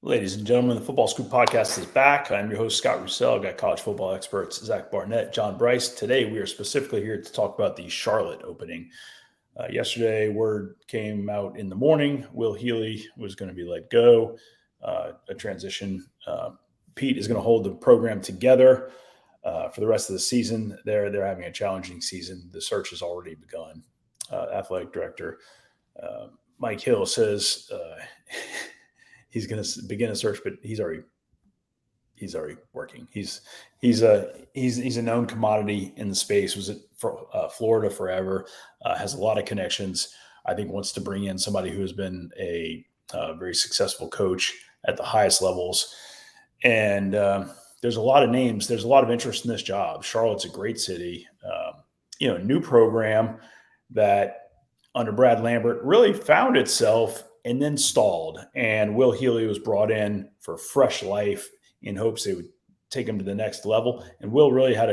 Ladies and gentlemen, the Football Scoop podcast is back. I'm your host, Scott Roussel. I've got college football experts Zach Barnett, John Brice. Today, we are specifically here to talk about the Charlotte opening. Yesterday, word came out in the morning. Will Healy was going to be let go. A transition. Pete is going to hold the program together for the rest of the season. They're having a challenging season. The search has already begun. Athletic director Mike Hill says he's going to begin a search, but he's already working. He's a known commodity in the space. Was at Florida forever. Has a lot of connections. I think wants to bring in somebody who has been a very successful coach at the highest levels. And there's a lot of names. There's a lot of interest in this job. Charlotte's a great city. New program that under Brad Lambert really found itself and then stalled. And Will Healy was brought in for fresh life in hopes they would take him to the next level. And Will really had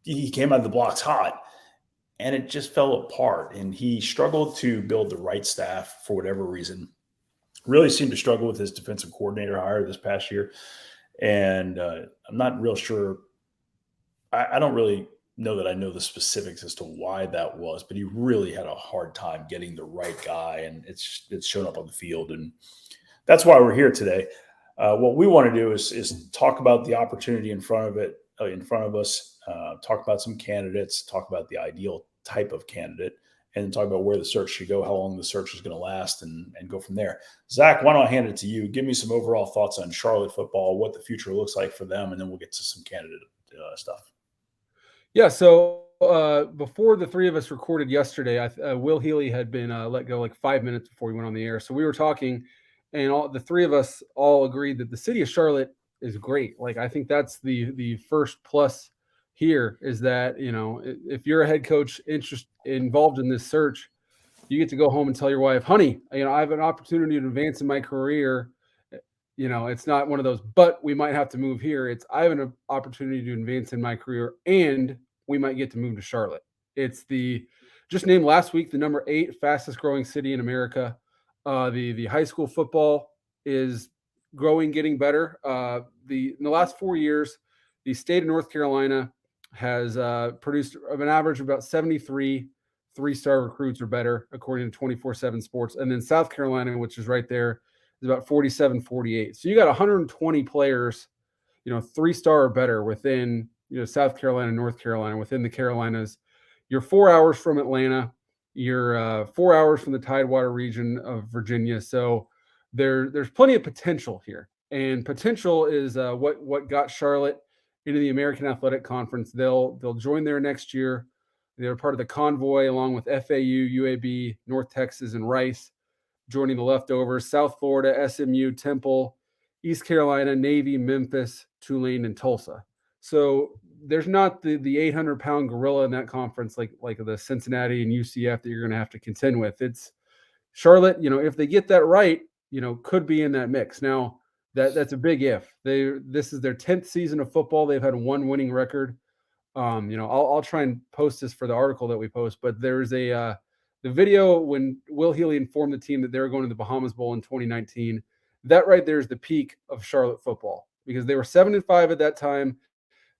he came out of the blocks hot, and it just fell apart. And he struggled to build the right staff for whatever reason. Really seemed to struggle with his defensive coordinator hire this past year. And I'm not real sure. I don't really know that I know the specifics as to why that was, but he really had a hard time getting the right guy, and it's shown up on the field. And that's why we're here today. What we want to do is talk about the opportunity in front of us, talk about some candidates, talk about the ideal type of candidate, and then talk about where the search should go, how long the search is going to last, and go from there. Zach, why don't I hand it to you? Give me some overall thoughts on Charlotte football, what the future looks like for them, and then we'll get to some candidate stuff. Yeah, so before the three of us recorded yesterday, Will Healy had been let go like 5 minutes before we went on the air. So we were talking, and the three of us all agreed that the city of Charlotte is great. Like, I think that's the first plus here is that, if you're a head coach involved in this search, you get to go home and tell your wife, honey, I have an opportunity to advance in my career. It's not one of those, but we might have to move here. It's I have an opportunity to advance in my career, and we might get to move to Charlotte. It's just named last week the number 8 fastest growing city in America. The high school football is growing, getting better. In the last 4 years, the state of North Carolina has produced an average of about 73 3-star recruits or better, according to 24/7 Sports. And then South Carolina, which is right there, is about 47, 48. So you got 120 players, 3-star or better within, South Carolina, North Carolina, within the Carolinas. You're 4 hours from Atlanta. You're 4 hours from the Tidewater region of Virginia. So there's plenty of potential here. And potential is what got Charlotte into the American Athletic Conference. They'll join there next year. They're part of the convoy along with FAU, UAB, North Texas, and Rice, joining the leftovers: South Florida, SMU, Temple, East Carolina, Navy, Memphis, Tulane, and Tulsa. So there's not the 800-pound gorilla in that conference like the Cincinnati and UCF that you're going to have to contend with. It's Charlotte, if they get that right, could be in that mix. Now, that's a big if. This is their 10th season of football. They've had one winning record. I'll try and post this for the article that we post, but there's the video when Will Healy informed the team that they were going to the Bahamas Bowl in 2019. That right there is the peak of Charlotte football, because they were 7-5 at that time.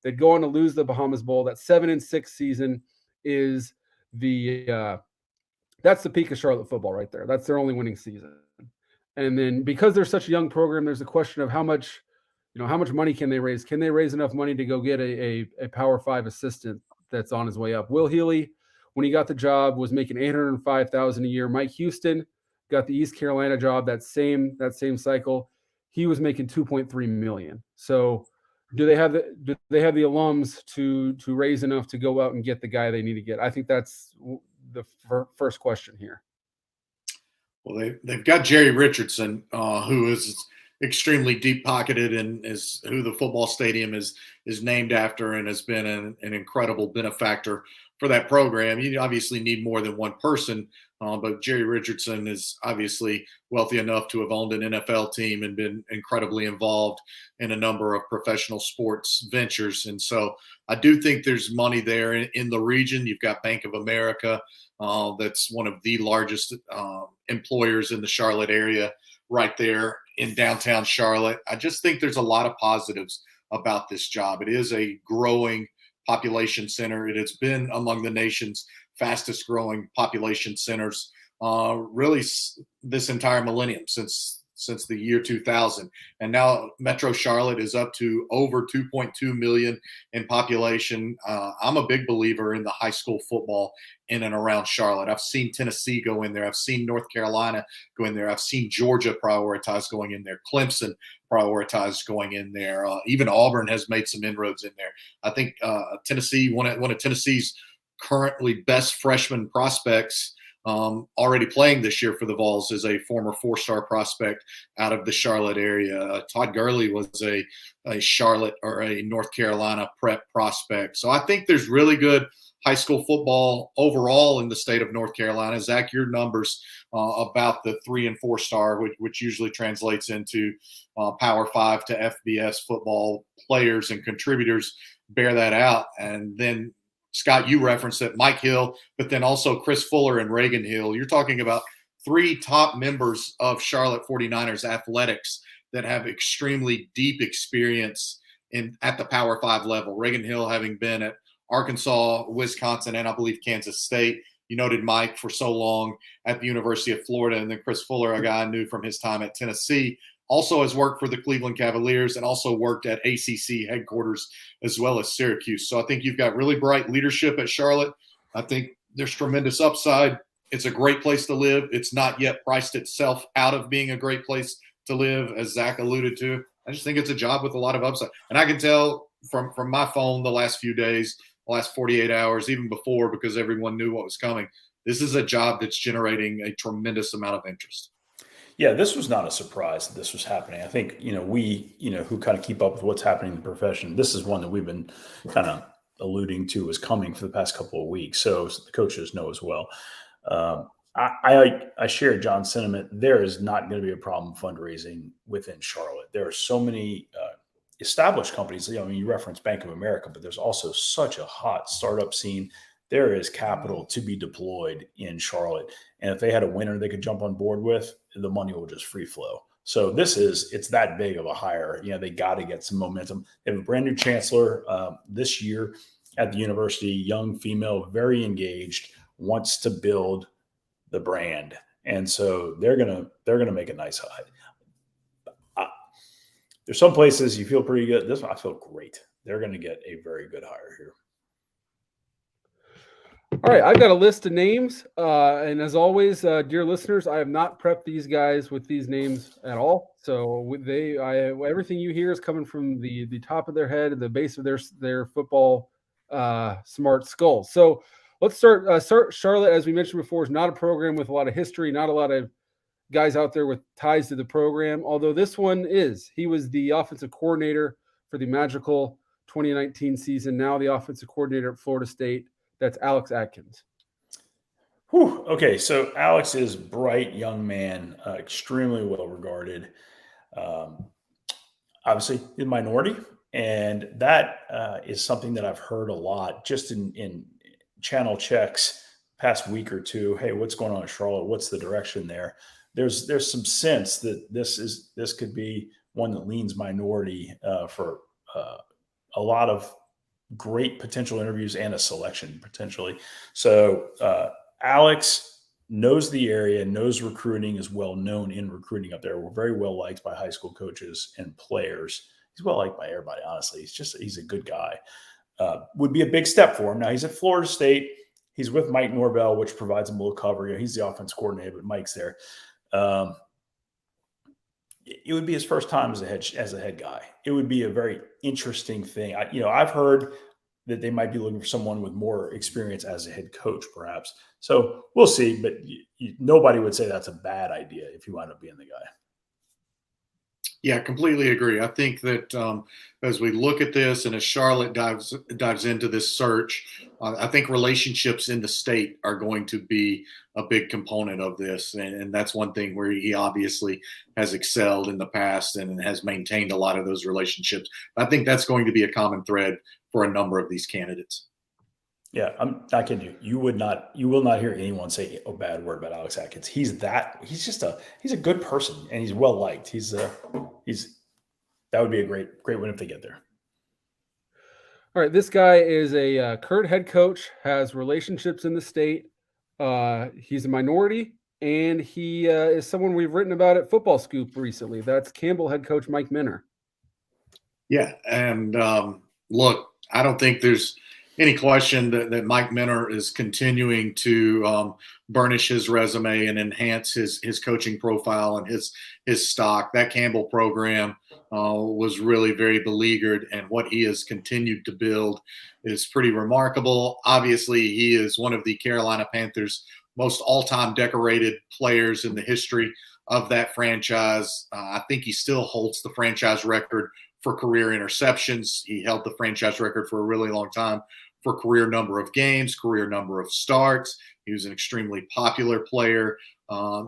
They'd go on to lose the Bahamas Bowl. That 7-6 season is that's the peak of Charlotte football right there. That's their only winning season. And then because they're such a young program, there's a question of how much money can they raise? Can they raise enough money to go get a Power 5 assistant that's on his way up? Will Healy, when he got the job, was making $805,000 a year. Mike Houston got the East Carolina job that same cycle. He was making $2.3 million. So do they have the alums to raise enough to go out and get the guy they need to get? I think that's the first question here. Well, they've got Jerry Richardson, who is extremely deep-pocketed and is who the football stadium is named after, and has been an incredible benefactor for that program. You obviously need more than one person, but Jerry Richardson is obviously wealthy enough to have owned an NFL team and been incredibly involved in a number of professional sports ventures. And so I do think there's money there in the region. You've got Bank of America, that's one of the largest employers in the Charlotte area right there in downtown Charlotte. I just think there's a lot of positives about this job. It is a growing population center. It has been among the nation's fastest growing population centers really this entire millennium, since the year 2000. And now Metro Charlotte is up to over 2.2 million in population. I'm a big believer in the high school football in and around Charlotte. I've seen Tennessee go in there. I've seen North Carolina go in there. I've seen Georgia prioritize going in there. Clemson prioritized going in there. Even Auburn has made some inroads in there. I think Tennessee, one of Tennessee's currently best freshman prospects, already playing this year for the Vols, is a former 4-star prospect out of the Charlotte area. Todd Gurley was a Charlotte or a North Carolina prep prospect. So I think there's really good high school football overall in the state of North Carolina. Zach, your numbers about the 3- and 4-star, which usually translates into Power 5 to FBS football players and contributors, bear that out. And then Scott, you referenced that Mike Hill, but then also Chris Fuller and Reagan Hill. You're talking about 3 top members of Charlotte 49ers athletics that have extremely deep experience at the Power 5 level. Reagan Hill having been at Arkansas, Wisconsin, and I believe Kansas State. You noted Mike for so long at the University of Florida. And then Chris Fuller, a guy I knew from his time at Tennessee, also has worked for the Cleveland Cavaliers and also worked at ACC headquarters as well as Syracuse. So I think you've got really bright leadership at Charlotte. I think there's tremendous upside. It's a great place to live. It's not yet priced itself out of being a great place to live, as Zach alluded to. I just think it's a job with a lot of upside. And I can tell from my phone the last few days, the last 48 hours, even before, because everyone knew what was coming, this is a job that's generating a tremendous amount of interest. Yeah, this was not a surprise that this was happening. I think, we, who kind of keep up with what's happening in the profession, this is one that we've been kind of alluding to is coming for the past couple of weeks. So the coaches know as well. I share John's sentiment. There is not going to be a problem fundraising within Charlotte. There are so many established companies. You reference Bank of America, but there's also such a hot startup scene. There is capital to be deployed in Charlotte. And if they had a winner they could jump on board with, the money will just free flow. So it's that big of a hire. They got to get some momentum. They have a brand new chancellor this year at the university, young female, very engaged, wants to build the brand. And so they're gonna make a nice hire. There's some places you feel pretty good. This one I feel great. They're going to get a very good hire here. All right, I've got a list of names, and as always, dear listeners, I have not prepped these guys with these names at all. So everything you hear is coming from the top of their head and the base of their football smart skulls. So let's start. Charlotte, as we mentioned before, is not a program with a lot of history, not a lot of guys out there with ties to the program. Although this one is, he was the offensive coordinator for the magical 2019 season. Now the offensive coordinator at Florida State. That's Alex Atkins. Whew. Okay, so Alex is bright young man, extremely well regarded. Obviously, in minority, and that is something that I've heard a lot just in channel checks past week or two. Hey, what's going on in Charlotte? What's the direction there? There's some sense that this could be one that leans minority for a lot of great potential interviews and a selection potentially. So Alex knows the area, knows recruiting, is well known in recruiting up there. We're very well liked by high school coaches and players. He's well liked by everybody, honestly. He's a good guy. Would be a big step for him. Now he's at Florida State. He's with Mike Norvell, which provides him a little cover. He's the offense coordinator, but Mike's there. It would be his first time as a head guy. It would be a very interesting thing. I've heard that they might be looking for someone with more experience as a head coach, perhaps. So we'll see. But nobody would say that's a bad idea if you wind up being the guy. Yeah, completely agree. I think that as we look at this and as Charlotte dives into this search, I think relationships in the state are going to be a big component of this, and that's one thing where he obviously has excelled in the past and has maintained a lot of those relationships. I think that's going to be a common thread for a number of these candidates. Yeah, I'm not kidding you. You will not hear anyone say a bad word about Alex Atkins. He's a good person and he's well liked. That would be a great win if they get there. All right, this guy is a current head coach, has relationships in the state. He's a minority, and he is someone we've written about at Football Scoop recently. That's Campbell head coach Mike Minner. Yeah, and look, I don't think there's any question that Mike Minner is continuing to burnish his resume and enhance his coaching profile and his stock. That Campbell program was really very beleaguered, and what he has continued to build is pretty remarkable. Obviously, he is one of the Carolina Panthers' most all-time decorated players in the history of that franchise. I think he still holds the franchise record for career interceptions. He held the franchise record for a really long time for career number of games, career number of starts. He was an extremely popular player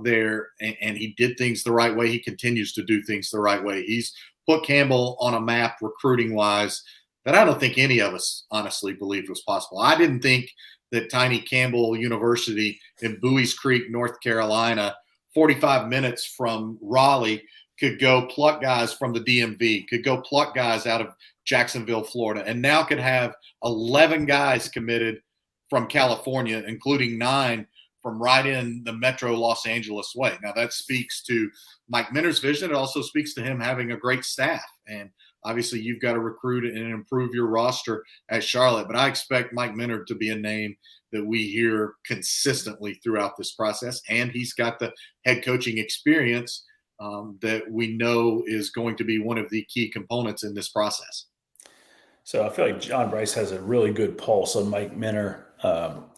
there, and he did things the right way. He continues to do things the right way. He's put Campbell on a map recruiting-wise that I don't think any of us honestly believed was possible. I didn't think that tiny Campbell University in Bowie's Creek, North Carolina, 45 minutes from Raleigh, could go pluck guys from the DMV, could go pluck guys out of Jacksonville, Florida, and now could have 11 guys committed from California, including 9 from right in the metro Los Angeles way. Now, that speaks to Mike Minner's vision. It also speaks to him having a great staff. And obviously, you've got to recruit and improve your roster at Charlotte. But I expect Mike Minner to be a name that we hear consistently throughout this process. And he's got the head coaching experience that we know is going to be one of the key components in this process. So I feel like John Brice has a really good pulse on Mike Minner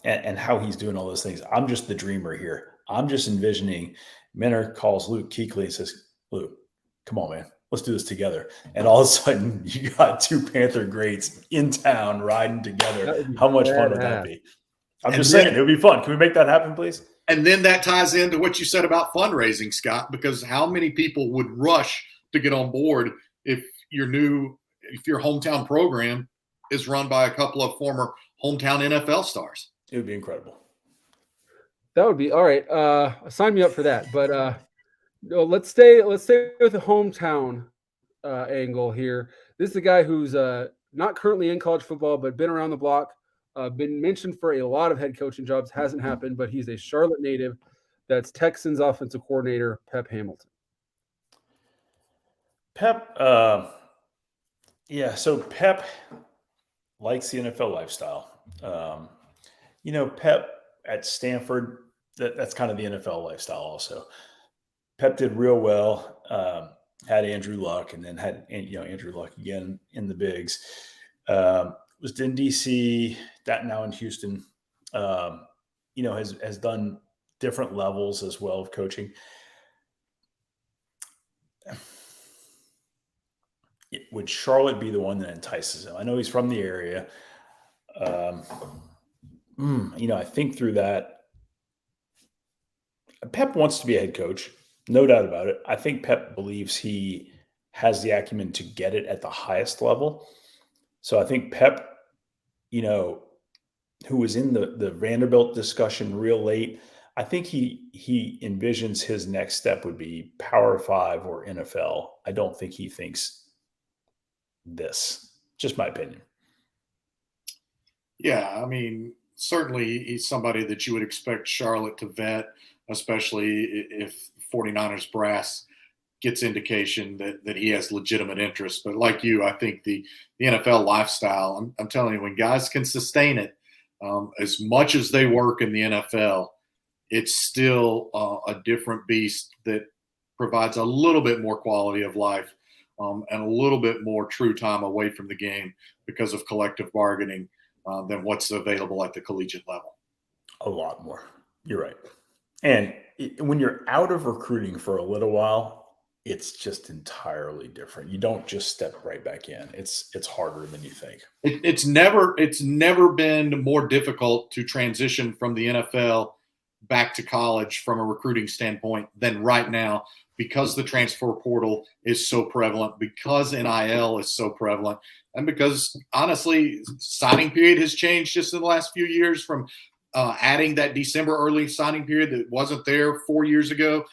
and how he's doing all those things. I'm just the dreamer here. I'm just envisioning Minner calls Luke Kuechly and says, Luke, come on, man. Let's do this together. And all of a sudden, you got 2 Panther greats in town riding together. How much fun would that be? I'm just saying, it would be fun. Can we make that happen, please? And then that ties into what you said about fundraising, Scott, because how many people would rush to get on board if your hometown program is run by a couple of former hometown NFL stars? It would be incredible. That would be all right. Sign me up for that. But let's stay with the hometown angle here. This is a guy who's not currently in college football, but been around the block. Been mentioned for a lot of head coaching jobs. Hasn't happened, but he's a Charlotte native. That's Texans offensive coordinator Pep Hamilton. Pep, so Pep likes the NFL lifestyle. Pep at Stanford, that's kind of the NFL lifestyle also. Pep did real well, had Andrew Luck, and then had Andrew Luck again in the bigs. Was in DC, that now in Houston, has done different levels as well of coaching. Would Charlotte be the one that entices him? I know he's from the area. I think through that, Pep wants to be a head coach, no doubt about it. I think Pep believes he has the acumen to get it at the highest level. So I think Pep, who was in the Vanderbilt discussion real late, I think he envisions his next step would be Power 5 or NFL. I don't think he thinks this. Just my opinion. Yeah, I mean, certainly he's somebody that you would expect Charlotte to vet, especially if 49ers brass gets indication that he has legitimate interest. But like you, I think the NFL lifestyle, I'm telling you, when guys can sustain it, as much as they work in the NFL, it's still a different beast that provides a little bit more quality of life and a little bit more true time away from the game because of collective bargaining than what's available at the collegiate level. A lot more. You're right. And when you're out of recruiting for a little while, it's just entirely different. You don't just step right back in. It's harder than you think. It's never been more difficult to transition from the NFL back to college from a recruiting standpoint than right now, because the transfer portal is so prevalent, because NIL is so prevalent, and because honestly, signing period has changed just in the last few years from adding that December early signing period that wasn't there 4 years ago.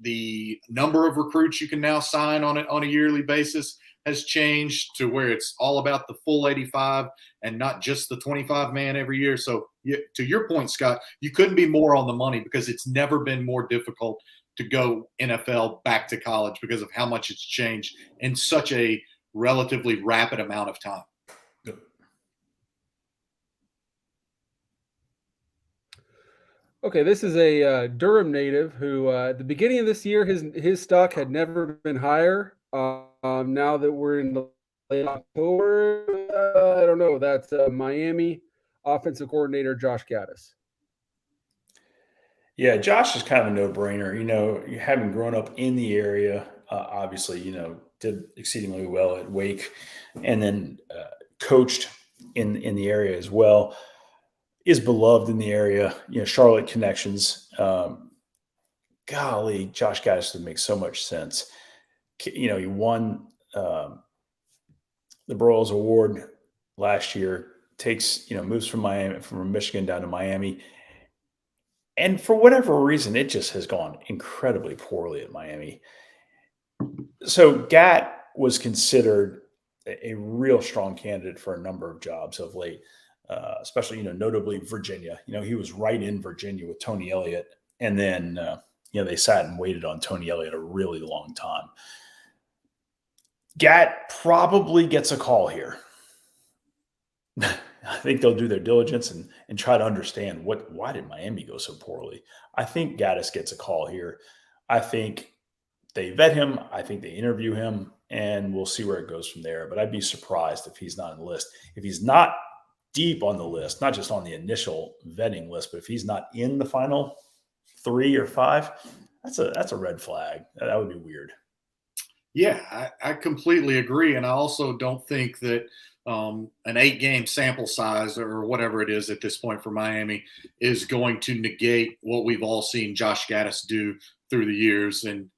The number of recruits you can now sign on a yearly basis has changed to where it's all about the full 85 and not just the 25 man every year. So to your point, Scott, you couldn't be more on the money, because it's never been more difficult to go NFL back to college because of how much it's changed in such a relatively rapid amount of time. Okay, this is a Durham native who, at the beginning of this year, his stock had never been higher. Now that we're in late October, I don't know. That's Miami offensive coordinator Josh Gaddis. Yeah, Josh is kind of a no-brainer. Having grown up in the area, obviously, did exceedingly well at Wake, and then coached in the area as well. Is beloved in the area. Charlotte connections. Golly, Josh Gaddis would make so much sense. He won the Broyles Award last year. Moves from Michigan down to Miami. And for whatever reason, it just has gone incredibly poorly at Miami. So Gat was considered a real strong candidate for a number of jobs of late, especially, notably Virginia. He was right in Virginia with Tony Elliott. And then, they sat and waited on Tony Elliott a really long time. Gat probably gets a call here. I think they'll do their diligence and try to understand why did Miami go so poorly. I think Gaddis gets a call here. I think they vet him. I think they interview him, and we'll see where it goes from there. But I'd be surprised if he's not on the list. If he's not deep on the list, not just on the initial vetting list, but if he's not in the final 3 or 5, that's a red flag. That would be weird. Yeah, I completely agree. And I also don't think that an 8-game sample size or whatever it is at this point for Miami is going to negate what we've all seen Josh Gaddis do through the years. And,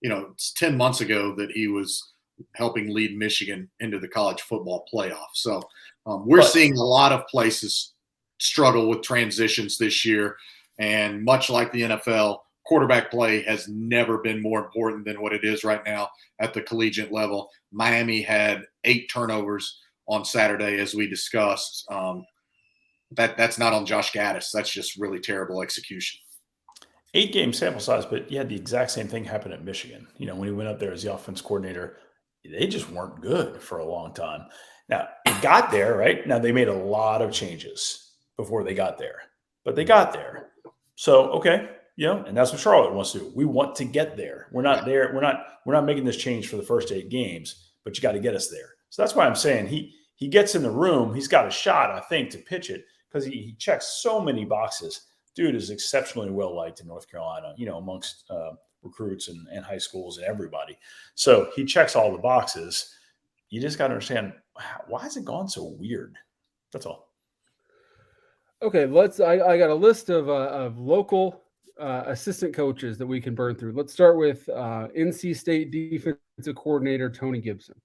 it's 10 months ago that he was helping lead Michigan into the college football playoff. So we're seeing a lot of places struggle with transitions this year. And much like the NFL, quarterback play has never been more important than what it is right now at the collegiate level. Miami had 8 turnovers on Saturday, as we discussed. That's not on Josh Gaddis. That's just really terrible execution. 8-game sample size, but the exact same thing happened at Michigan. When he went up there as the offense coordinator, they just weren't good for a long time. Now, he got there, right? Now, they made a lot of changes before they got there, but they got there. So, okay. And that's what Charlotte wants to do. We want to get there. We're not there. We're not making this change for the first 8 games, but you got to get us there. So that's why I'm saying he gets in the room. He's got a shot, I think, to pitch it, because he checks so many boxes. Dude is exceptionally well liked in North Carolina, amongst recruits and high schools and everybody. So he checks all the boxes. You just got to understand, why has it gone so weird? That's all. Okay, I got a list of local assistant coaches that we can burn through. Let's start with NC State defensive coordinator Tony Gibson.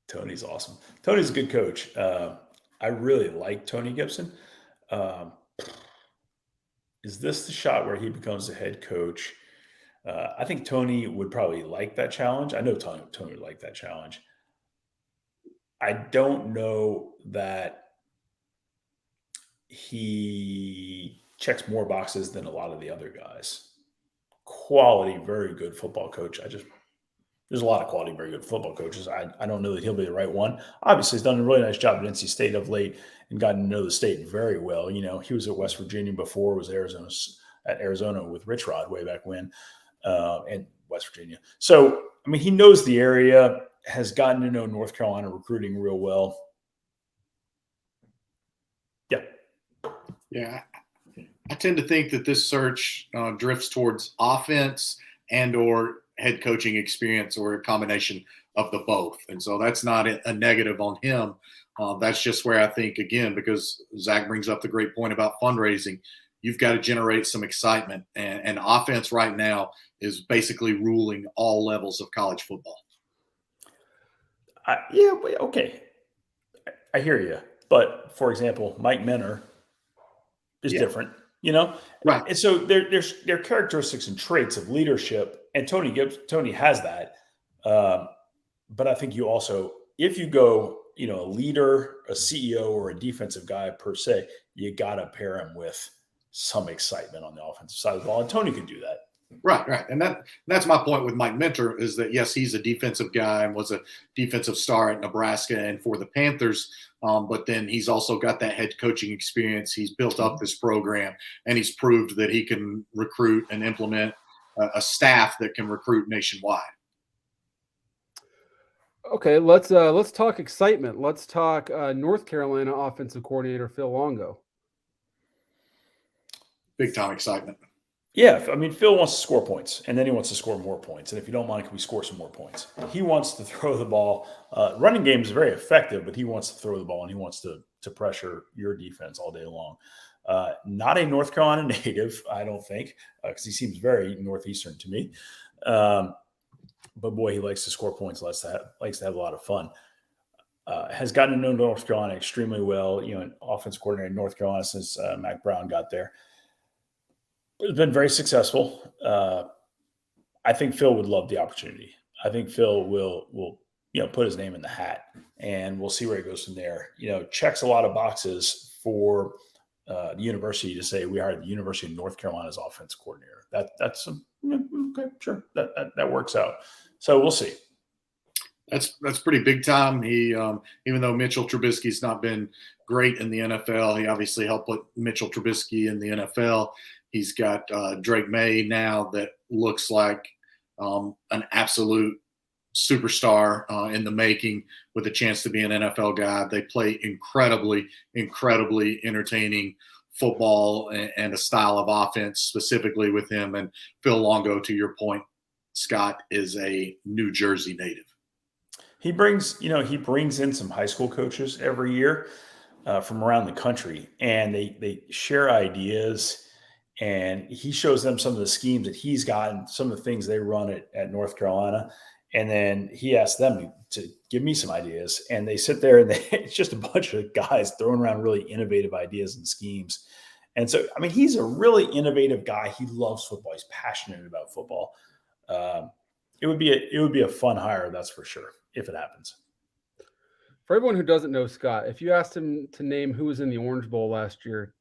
Tony's awesome. Tony's a good coach. I really like Tony Gibson. Is this the shot where he becomes the head coach? I think Tony would probably like that challenge. I know Tony would like that challenge. I don't know that he checks more boxes than a lot of the other guys. Quality, very good football coach. There's a lot of quality, very good football coaches. I don't know that he'll be the right one. Obviously, he's done a really nice job at NC State of late and gotten to know the state very well. He was at West Virginia before, was at Arizona with Rich Rod way back when, and West Virginia. So, he knows the area, has gotten to know North Carolina recruiting real well. Yeah. Yeah. I tend to think that this search drifts towards offense and or head coaching experience, or a combination of the both. And so that's not a negative on him. That's just where I think, again, because Zach brings up the great point about fundraising, you've got to generate some excitement. And offense right now is basically ruling all levels of college football. Okay. I hear you. But, for example, Mike Minner is different, Right. And so there are characteristics and traits of leadership, and Tony has that. But I think you also, if you go, a leader, a CEO, or a defensive guy per se, you got to pair him with some excitement on the offensive side of the ball. And Tony can do that. Right. And that's my point with Mike Minter, is that, yes, he's a defensive guy and was a defensive star at Nebraska and for the Panthers. But then he's also got that head coaching experience. He's built up this program, and he's proved that he can recruit and implement a staff that can recruit nationwide. Okay, let's talk excitement. Let's talk North Carolina offensive coordinator Phil Longo. Big time excitement. Yeah, I mean, Phil wants to score points, and then he wants to score more points. And if you don't mind, can we score some more points? He wants to throw the ball. Running game is very effective, but he wants to throw the ball, and he wants to pressure your defense all day long. Not a North Carolina native, I don't think, because he seems very Northeastern to me. But boy, he likes to score points, likes to have a lot of fun. Has gotten to know North Carolina extremely well. An offense coordinator in North Carolina since Mack Brown got there. It's been very successful. I think Phil would love the opportunity. I think Phil will put his name in the hat, and we'll see where he goes from there. Checks a lot of boxes for the university to say we hired the University of North Carolina's offense coordinator. That's okay, sure, that works out. So we'll see. That's pretty big time. He, even though Mitchell Trubisky's not been great in the NFL, he obviously helped put Mitchell Trubisky in the NFL. He's got Drake May now that looks like an absolute superstar in the making, with a chance to be an NFL guy. They play incredibly, incredibly entertaining football and a style of offense specifically with him. And Phil Longo, to your point, Scott, is a New Jersey native. He brings in some high school coaches every year from around the country, and they share ideas. And he shows them some of the schemes that he's got and some of the things they run at North Carolina. And then he asks them to give me some ideas. And they sit there, and it's just a bunch of guys throwing around really innovative ideas and schemes. And so, I mean, he's a really innovative guy. He loves football. He's passionate about football. It would be a fun hire, that's for sure, if it happens. For everyone who doesn't know Scott, if you asked him to name who was in the Orange Bowl last year,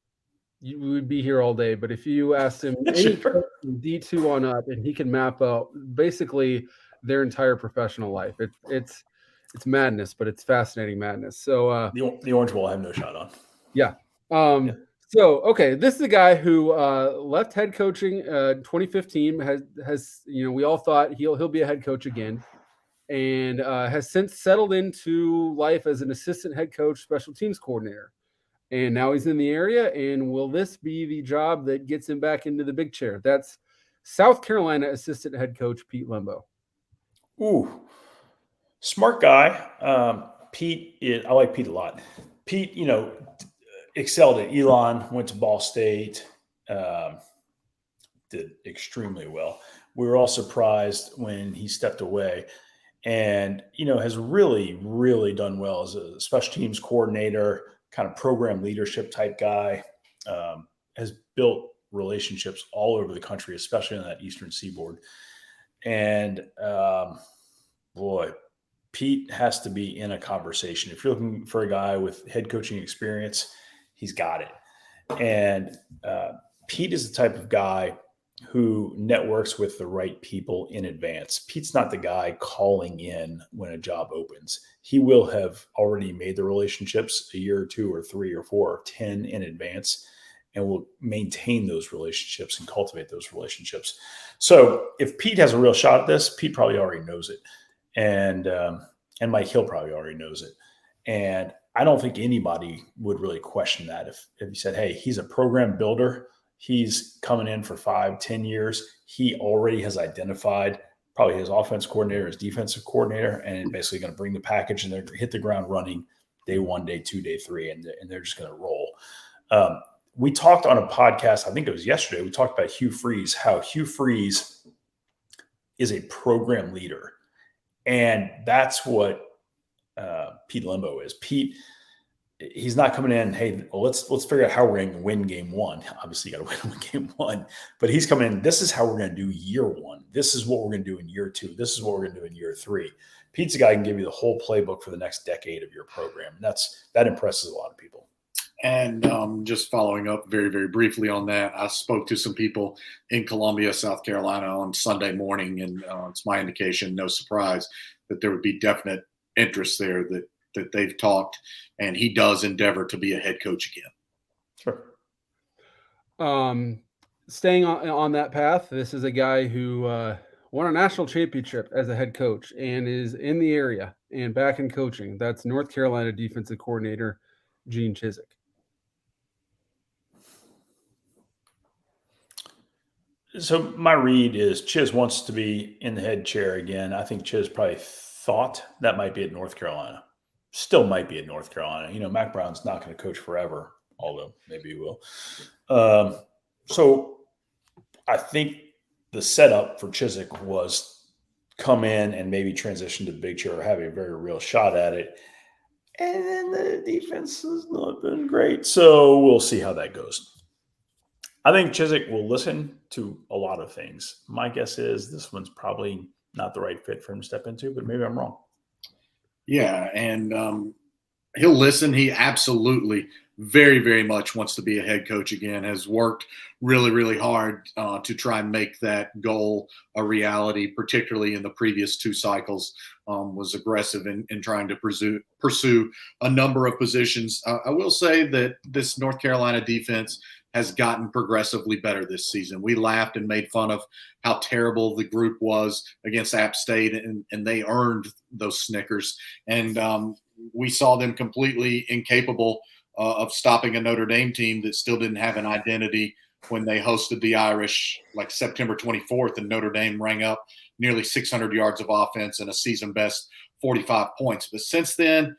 we would be here all day. But if you asked him any D2 on up, and he can map out basically their entire professional life, it's madness, but it's fascinating madness. So the Orange Bowl I have no shot on. Yeah. So okay, this is a guy who left head coaching 2015. Has we all thought he'll be a head coach again, and has since settled into life as an assistant head coach, special teams coordinator. And now he's in the area. And will this be the job that gets him back into the big chair? That's South Carolina assistant head coach Pete Limbo. Ooh, smart guy. Pete, I like Pete a lot. Pete, excelled at Elon, went to Ball State, did extremely well. We were all surprised when he stepped away, and has really, really done well as a special teams coordinator, kind of program leadership type guy. Has built relationships all over the country, especially on that Eastern Seaboard. And boy, Pete has to be in a conversation. If you're looking for a guy with head coaching experience, he's got it. And Pete is the type of guy who networks with the right people in advance. Pete's not the guy calling in when a job opens. He will have already made the relationships a year or 2 or 3 or 4 or 10 in advance, and will maintain those relationships and cultivate those relationships. So if Pete has a real shot at this, Pete probably already knows it. And Mike Hill probably already knows it. And I don't think anybody would really question that if you said, hey, he's a program builder He's coming in for 5-10 years. He already has identified probably his offense coordinator, his defensive coordinator, and basically going to bring the package and they're going to hit the ground running day 1, day 2, day 3, and they're just going to roll. We talked on a podcast, I think it was yesterday, we talked about Hugh Freeze, how Hugh Freeze is a program leader. And that's what Pete Limbo is. Pete, he's not coming in, hey, well, let's figure out how we're going to win game 1. Obviously, you got to win game 1. But he's coming in, this is how we're going to do year 1. This is what we're going to do in year 2. This is what we're going to do in year 3. Pete's a guy who can give you the whole playbook for the next decade of your program. And that impresses a lot of people. And just following up very, very briefly on that, I spoke to some people in Columbia, South Carolina on Sunday morning, and it's my indication, no surprise, that there would be definite interest there that they've talked, and he does endeavor to be a head coach again. Sure. Staying on that path, this is a guy who won a national championship as a head coach and is in the area and back in coaching. That's North Carolina defensive coordinator Gene Chizik. So my read is Chiz wants to be in the head chair again. I think Chiz probably thought that might be at North Carolina. Still might be at North Carolina. You know, Mack Brown's not going to coach forever, although maybe he will. So I think the setup for Chizik was come in and maybe transition to the big chair or have a very real shot at it. And then the defense has not been great. So we'll see how that goes. I think Chizik will listen to a lot of things. My guess is this one's probably not the right fit for him to step into, but maybe I'm wrong. Yeah, and he'll listen. He absolutely very, very much wants to be a head coach again, has worked really, really hard to try and make that goal a reality, particularly in the previous 2 cycles, was aggressive in trying to pursue a number of positions. I will say that this North Carolina defense has gotten progressively better this season. We laughed and made fun of how terrible the group was against App State, and they earned those Snickers. And we saw them completely incapable of stopping a Notre Dame team that still didn't have an identity when they hosted the Irish like September 24th, and Notre Dame rang up nearly 600 yards of offense and a season best 45 points. But since then,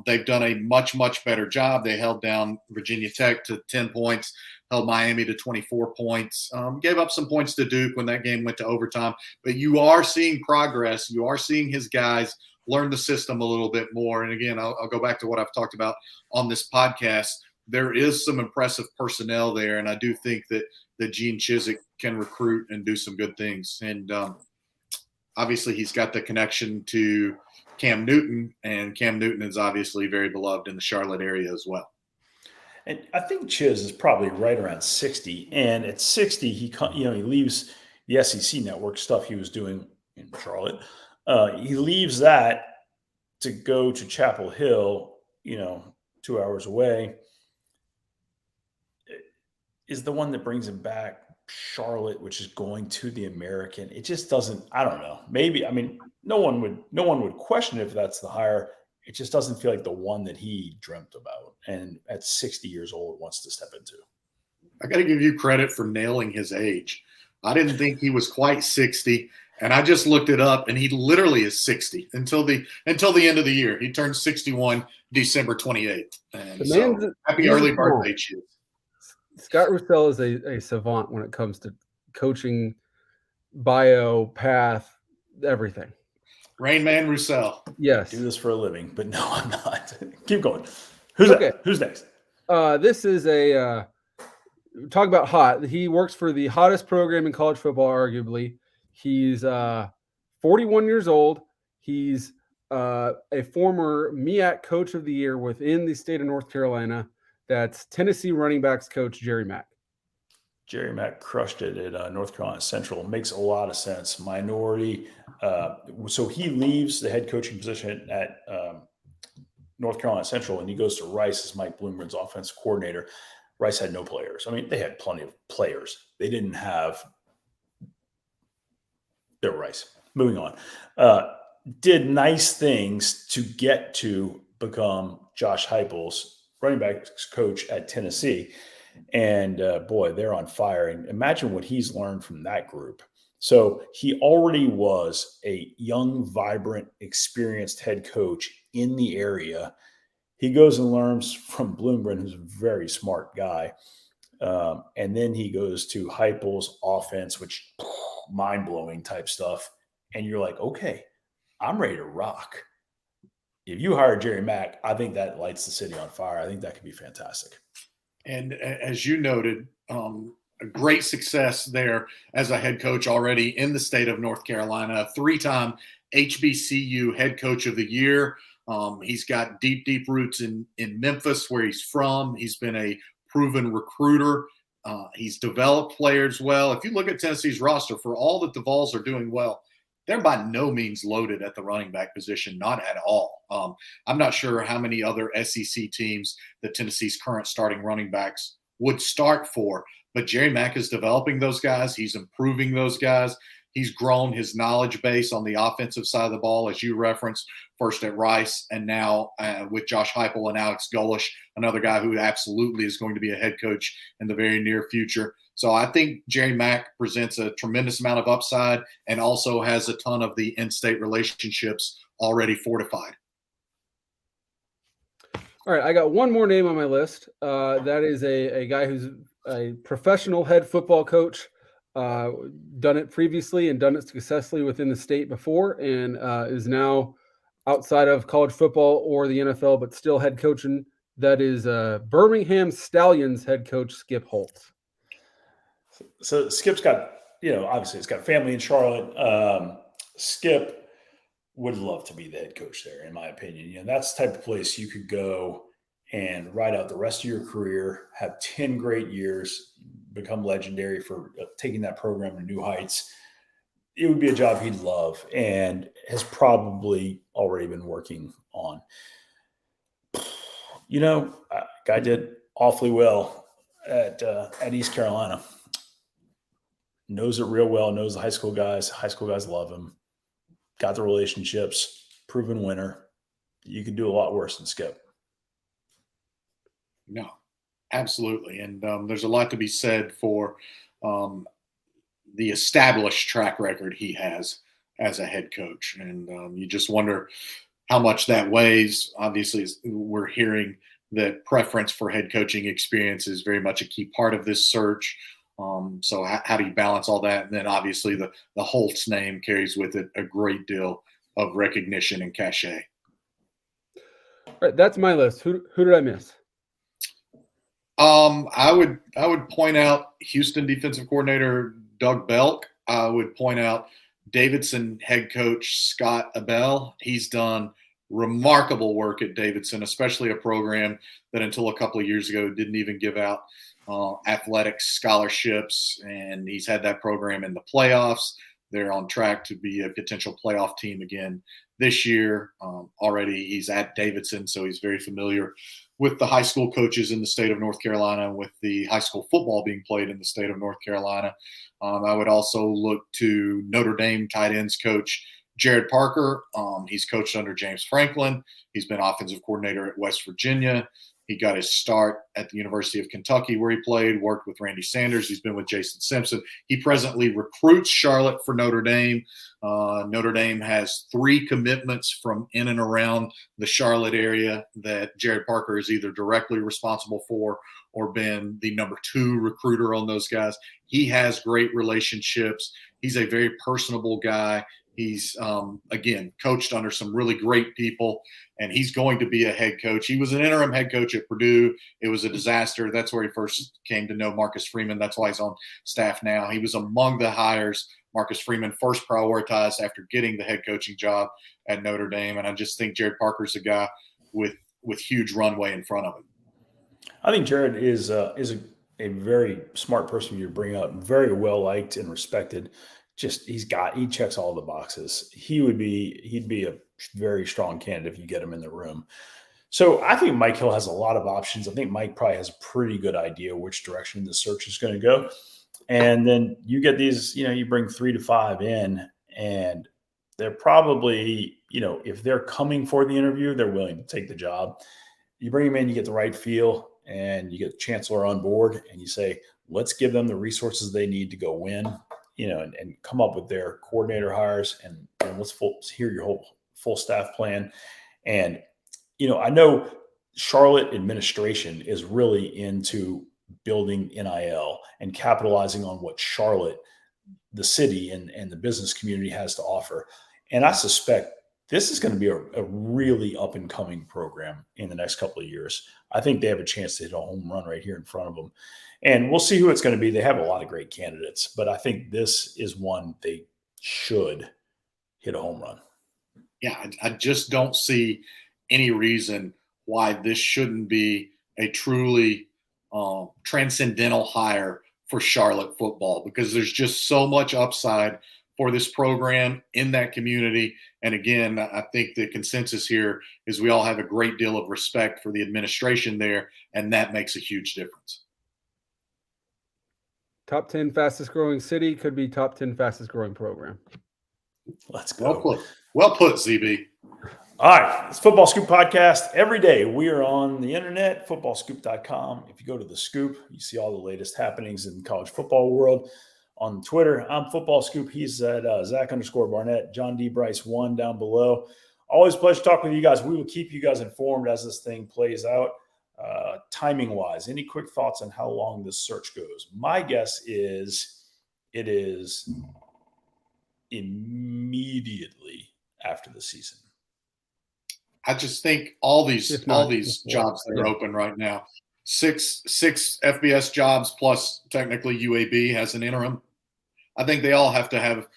they've done a much, much better job. They held down Virginia Tech to 10 points, held Miami to 24 points, gave up some points to Duke when that game went to overtime. But you are seeing progress. You are seeing his guys learn the system a little bit more. And again, I'll go back to what I've talked about on this podcast. There is some impressive personnel there, and I do think that Gene Chizik can recruit and do some good things. And obviously he's got the connection to Cam Newton, and Cam Newton is obviously very beloved in the Charlotte area as well. And I think Chiz is probably right around 60. And at 60, he leaves the SEC network stuff he was doing in Charlotte. He leaves that to go to Chapel Hill, 2 hours away. Is the one that brings him back Charlotte, which is going to the American. It just doesn't, I don't know. Maybe, no one would question if that's the hire. It just doesn't feel like the one that he dreamt about and at 60 years old wants to step into. I got to give you credit for nailing his age. I didn't think he was quite 60, and I just looked it up, and he literally is 60 until the end of the year. He turns 61 December 28th. And so, happy early birthday, Chiz. Scott Roussel is a savant when it comes to coaching, bio, path, everything. Rain Man Roussel. Yes. Do this for a living, but no, I'm not. Keep going. Who's next? This is talk about hot. He works for the hottest program in college football, arguably. He's 41 years old. He's a former MEAC Coach of the Year within the state of North Carolina. That's Tennessee running backs coach Jerry Mack. Jerry Mack crushed it at North Carolina Central. Makes a lot of sense. Minority. So he leaves the head coaching position at North Carolina Central, and he goes to Rice as Mike Bloomgren's offensive coordinator. Rice had no players. They had plenty of players. They didn't have – they're Rice. Moving on. Did nice things to get to become Josh Heupel's running backs coach at Tennessee. And boy, they're on fire. And imagine what he's learned from that group. So he already was a young, vibrant, experienced head coach in the area. He goes and learns from Bloomgren, who's a very smart guy. And then he goes to Heupel's offense, which mind blowing type stuff. And you're like, okay, I'm ready to rock. If you hire Jerry Mack, I think that lights the city on fire. I think that could be fantastic. And as you noted, a great success there as a head coach already in the state of North Carolina, a 3-time HBCU head coach of the year. He's got deep, deep roots in Memphis, where he's from. He's been a proven recruiter. He's developed players well. If you look at Tennessee's roster, for all that the Vols are doing well, they're by no means loaded at the running back position, not at all. I'm not sure how many other SEC teams that Tennessee's current starting running backs would start for, but Jerry Mack is developing those guys. He's improving those guys. He's grown his knowledge base on the offensive side of the ball, as you referenced, first at Rice and now with Josh Heupel and Alex Golesh, another guy who absolutely is going to be a head coach in the very near future. So I think Jerry Mack presents a tremendous amount of upside and also has a ton of the in-state relationships already fortified. All right, I got one more name on my list. That is a guy who's a professional head football coach, done it previously and done it successfully within the state before, and is now outside of college football or the NFL, but still head coaching. That is Birmingham Stallions head coach Skip Holtz. So Skip's got, obviously he's got family in Charlotte. Skip would love to be the head coach there, in my opinion. That's the type of place you could go and ride out the rest of your career, have 10 great years, become legendary for taking that program to new heights. It would be a job he'd love and has probably already been working on. Guy did awfully well at East Carolina. Knows it real well, knows the high school guys. High school guys love him. Got the relationships, proven winner. You could do a lot worse than Skip. No, absolutely. And there's a lot to be said for the established track record he has as a head coach. And you just wonder how much that weighs. Obviously, we're hearing that preference for head coaching experience is very much a key part of this search. So how do you balance all that? And then obviously the Holtz name carries with it a great deal of recognition and cachet. All right, that's my list. Who did I miss? I would point out Houston defensive coordinator Doug Belk. I would point out Davidson head coach Scott Abell. He's done remarkable work at Davidson, especially a program that until a couple of years ago didn't even give out athletic scholarships, and he's had that program in the playoffs. They're on track to be a potential playoff team again this year. Already he's at Davidson, so he's very familiar with the high school coaches in the state of North Carolina and with the high school football being played in the state of North Carolina. I would also look to Notre Dame tight ends coach Jared Parker. He's coached under James Franklin. He's been offensive coordinator at West Virginia. He got his start at the University of Kentucky, where he played, worked with Randy Sanders. He's been with Jason Simpson. He presently recruits Charlotte for Notre Dame. Notre Dame has 3 commitments from in and around the Charlotte area that Jared Parker is either directly responsible for or been the number 2 recruiter on those guys. He has great relationships. He's a very personable guy. He's, again, coached under some really great people, and he's going to be a head coach. He was an interim head coach at Purdue. It was a disaster. That's where he first came to know Marcus Freeman. That's why he's on staff now. He was among the hires Marcus Freeman first prioritized after getting the head coaching job at Notre Dame, and I just think Jared Parker's a guy with huge runway in front of him. I think Jared is a very smart person you bring up, very well liked and respected. Just he checks all the boxes. He'd be a very strong candidate if you get him in the room. So I think Mike Hill has a lot of options. I think Mike probably has a pretty good idea which direction the search is going to go. And then you get these, you bring 3 to 5 in, and they're probably, if they're coming for the interview, they're willing to take the job. You bring them in, you get the right feel, and you get the chancellor on board and you say, let's give them the resources they need to go win, and come up with their coordinator hires, and let's hear your whole full staff plan. And, I know Charlotte administration is really into building NIL and capitalizing on what Charlotte, the city and the business community has to offer. And I suspect this is going to be a really up and coming program in the next couple of years. I think they have a chance to hit a home run right here in front of them. And we'll see who it's going to be. They have a lot of great candidates, but I think this is one they should hit a home run. Yeah, I just don't see any reason why this shouldn't be a truly transcendental hire for Charlotte football, because there's just so much upside for this program in that community. And again, I think the consensus here is we all have a great deal of respect for the administration there, and that makes a huge difference. Top 10 fastest growing city could be top 10 fastest growing program. Let's go. Well put, ZB. All right. It's Football Scoop Podcast. Every day we are on the internet, footballscoop.com. If you go to the Scoop, you see all the latest happenings in the college football world. On Twitter, I'm Football Scoop. He's at Zach_Barnett, John D. Brice 1 down below. Always a pleasure talking with you guys. We will keep you guys informed as this thing plays out. Timing-wise, any quick thoughts on how long this search goes? My guess is it is immediately after the season. I just think all these jobs that are open right now, six FBS jobs plus technically UAB has an interim. I think they all have to have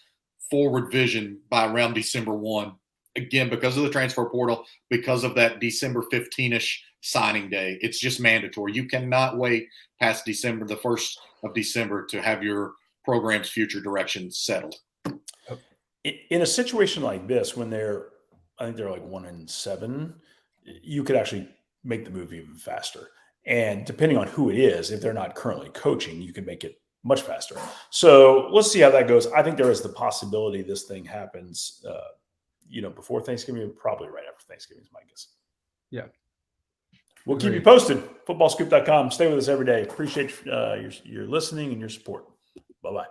forward vision by around December 1. Again, because of the transfer portal, because of that December 15-ish signing day. It's just mandatory. You cannot wait past December, the 1st of December, to have your program's future direction settled. In a situation like this, when I think they're like 1-7, you could actually make the move even faster. And depending on who it is, if they're not currently coaching, you can make it much faster. So let's see how that goes. I think there is the possibility this thing happens, before Thanksgiving, probably right after Thanksgiving is my guess. Yeah. We'll keep you posted. Footballscoop.com. Stay with us every day. Appreciate your listening and your support. Bye-bye.